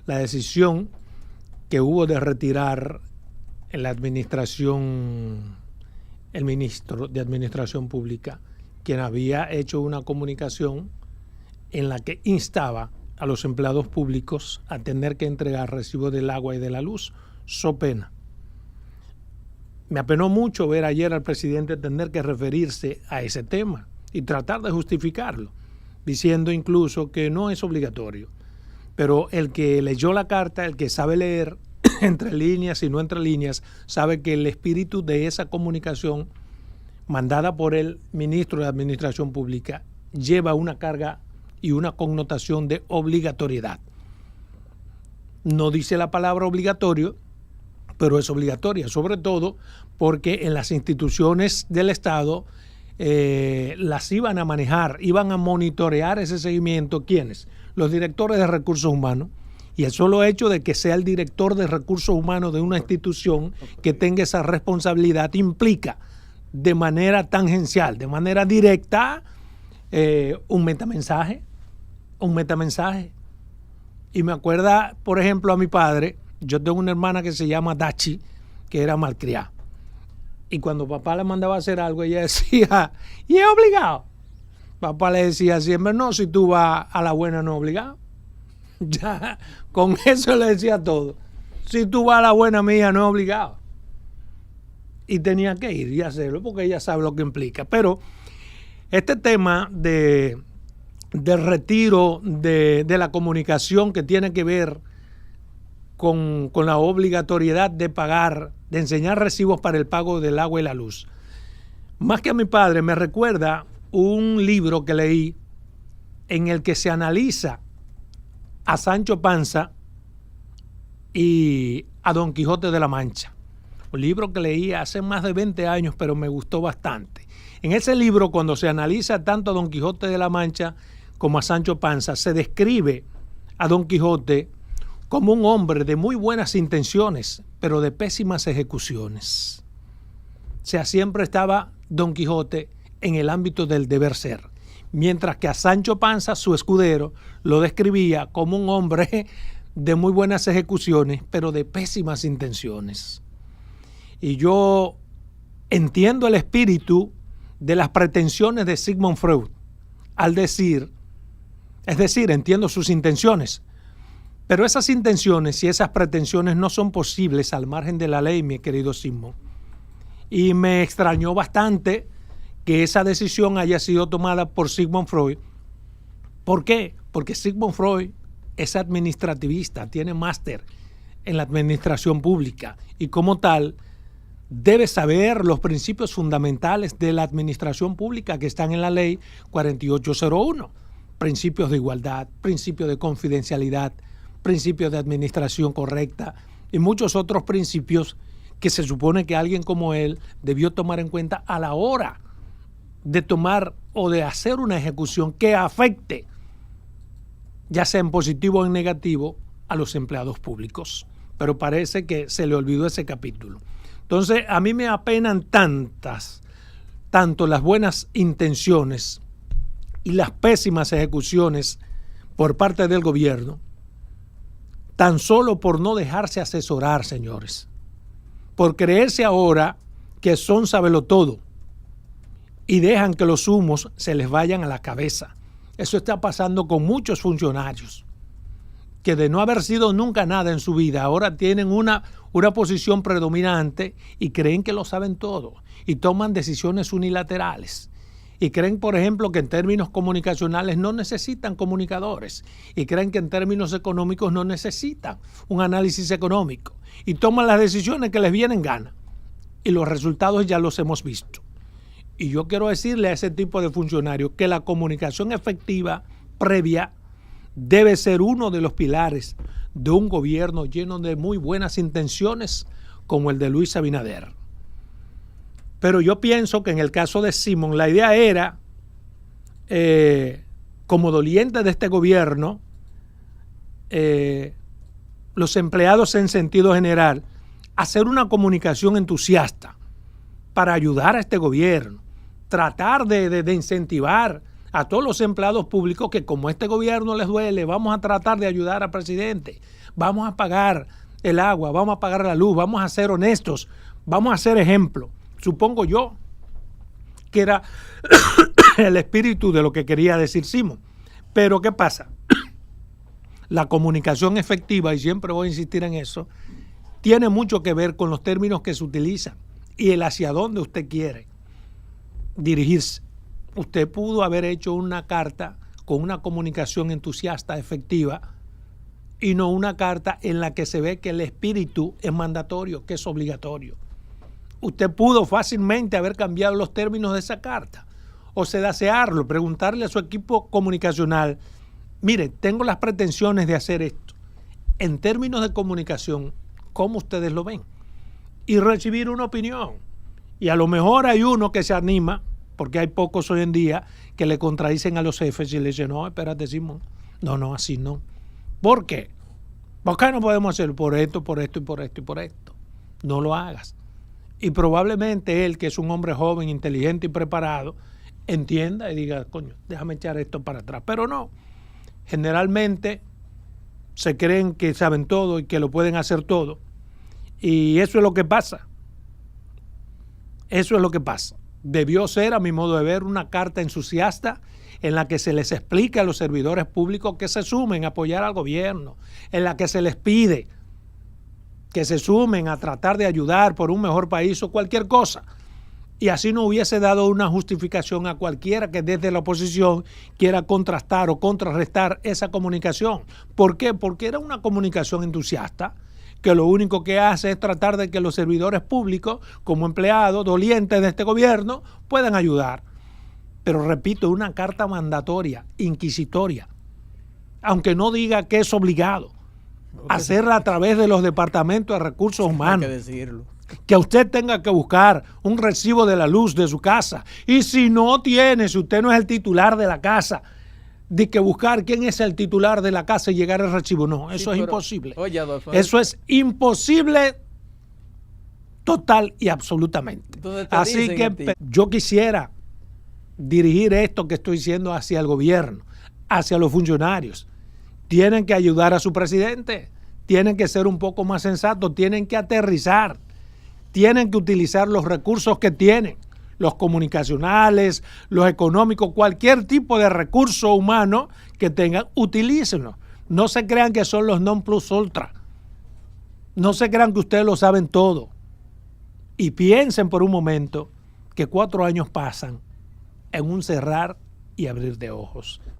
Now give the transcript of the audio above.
la decisión que hubo de retirar en la administración, el ministro de Administración Pública, quien había hecho una comunicación en la que instaba a los empleados públicos a tener que entregar recibo del agua y de la luz, so pena. Me apenó mucho ver ayer al presidente tener que referirse a ese tema y tratar de justificarlo, diciendo incluso que no es obligatorio. Pero el que leyó la carta, el que sabe leer entre líneas y no entre líneas, sabe que el espíritu de esa comunicación mandada por el ministro de Administración Pública lleva una carga y una connotación de obligatoriedad. No dice la palabra obligatorio, pero es obligatoria, sobre todo porque en las instituciones del Estado las iban a manejar, iban a monitorear ese seguimiento. ¿Quiénes? Los directores de recursos humanos. Y el solo hecho de que sea el director de recursos humanos de una institución que tenga esa responsabilidad implica de manera tangencial, de manera directa, un metamensaje. Y me acuerda, por ejemplo, a mi padre. Yo tengo una hermana que se llama Dachi, que era malcriada. Y cuando papá le mandaba a hacer algo, ella decía, ¿y es obligado? Papá le decía siempre, no, si tú vas a la buena no es obligado. Ya, con eso le decía todo. Si tú vas a la buena mía no es obligado. Y tenía que ir y hacerlo porque ella sabe lo que implica. Pero este tema del retiro de la comunicación que tiene que ver con la obligatoriedad de pagar, de enseñar recibos para el pago del agua y la luz. Más que a mi padre, me recuerda un libro que leí en el que se analiza a Sancho Panza y a Don Quijote de la Mancha. Un libro que leí hace más de 20 años, pero me gustó bastante. En ese libro, cuando se analiza tanto a Don Quijote de la Mancha como a Sancho Panza, se describe a Don Quijote como un hombre de muy buenas intenciones, pero de pésimas ejecuciones. O sea, siempre estaba Don Quijote en el ámbito del deber ser, mientras que a Sancho Panza, su escudero, lo describía como un hombre de muy buenas ejecuciones, pero de pésimas intenciones. Y yo entiendo el espíritu de las pretensiones de Sigmund Freud al decir, es decir, entiendo sus intenciones, pero esas intenciones y esas pretensiones no son posibles al margen de la ley, mi querido Sigmund. Y me extrañó bastante que esa decisión haya sido tomada por Sigmund Freud. ¿Por qué? Porque Sigmund Freud es administrativista, tiene máster en la administración pública y como tal debe saber los principios fundamentales de la administración pública que están en la ley 4801. Principios de igualdad, principios de confidencialidad, principios de administración correcta y muchos otros principios que se supone que alguien como él debió tomar en cuenta a la hora de tomar o de hacer una ejecución que afecte, ya sea en positivo o en negativo, a los empleados públicos. Pero parece que se le olvidó ese capítulo. Entonces, a mí me apenan tanto las buenas intenciones y las pésimas ejecuciones por parte del gobierno, tan solo por no dejarse asesorar, señores, por creerse ahora que son sabelotodo y dejan que los humos se les vayan a la cabeza. Eso está pasando con muchos funcionarios que de no haber sido nunca nada en su vida, ahora tienen una posición predominante y creen que lo saben todo y toman decisiones unilaterales. Y creen, por ejemplo, que en términos comunicacionales no necesitan comunicadores. Y creen que en términos económicos no necesitan un análisis económico. Y toman las decisiones que les vienen gana. Y los resultados ya los hemos visto. Y yo quiero decirle a ese tipo de funcionarios que la comunicación efectiva previa debe ser uno de los pilares de un gobierno lleno de muy buenas intenciones como el de Luis Abinader. Pero yo pienso que en el caso de Simón, la idea era, como doliente de este gobierno, los empleados en sentido general, hacer una comunicación entusiasta para ayudar a este gobierno, tratar de incentivar a todos los empleados públicos que como este gobierno les duele, vamos a tratar de ayudar al presidente, vamos a pagar el agua, vamos a pagar la luz, vamos a ser honestos, vamos a ser ejemplo. Supongo yo que era el espíritu de lo que quería decir Simón. Pero ¿qué pasa? La comunicación efectiva, y siempre voy a insistir en eso, tiene mucho que ver con los términos que se utilizan y el hacia dónde usted quiere dirigirse. Usted pudo haber hecho una carta con una comunicación entusiasta, efectiva, y no una carta en la que se ve que el espíritu es mandatorio, que es obligatorio. Usted pudo fácilmente haber cambiado los términos de esa carta o sedacearlo, preguntarle a su equipo comunicacional, mire, tengo las pretensiones de hacer esto. En términos de comunicación, ¿cómo ustedes lo ven? Y recibir una opinión. Y a lo mejor hay uno que se anima, porque hay pocos hoy en día que le contradicen a los jefes y le dicen, no, espérate, Simón, no, así no. ¿Por qué? ¿Por qué no podemos hacerlo? Por esto, por esto y por esto y por esto. No lo hagas. Y probablemente él, que es un hombre joven, inteligente y preparado, entienda y diga, coño, déjame echar esto para atrás. Pero no. Generalmente se creen que saben todo y que lo pueden hacer todo. Y eso es lo que pasa. Eso es lo que pasa. Debió ser, a mi modo de ver, una carta entusiasta en la que se les explica a los servidores públicos que se sumen a apoyar al gobierno, en la que se les pide que se sumen a tratar de ayudar por un mejor país o cualquier cosa. Y así no hubiese dado una justificación a cualquiera que desde la oposición quiera contrastar o contrarrestar esa comunicación. ¿Por qué? Porque era una comunicación entusiasta que lo único que hace es tratar de que los servidores públicos, como empleados dolientes de este gobierno, puedan ayudar. Pero repito, una carta mandatoria, inquisitoria, aunque no diga que es obligado, hacerla a través de los departamentos de recursos humanos. Hay que decirlo. Que usted tenga que buscar un recibo de la luz de su casa. Y si no tiene, si usted no es el titular de la casa, de que buscar quién es el titular de la casa y llegar al recibo. No, eso es imposible. Oye, Adolfo, eso es imposible total y absolutamente. Así que yo quisiera dirigir esto que estoy diciendo hacia el gobierno, hacia los funcionarios. Tienen que ayudar a su presidente, tienen que ser un poco más sensatos, tienen que aterrizar, tienen que utilizar los recursos que tienen, los comunicacionales, los económicos, cualquier tipo de recurso humano que tengan, utilícenlo. No se crean que son los non plus ultra, no se crean que ustedes lo saben todo. Y piensen por un momento que 4 años pasan en un cerrar y abrir de ojos.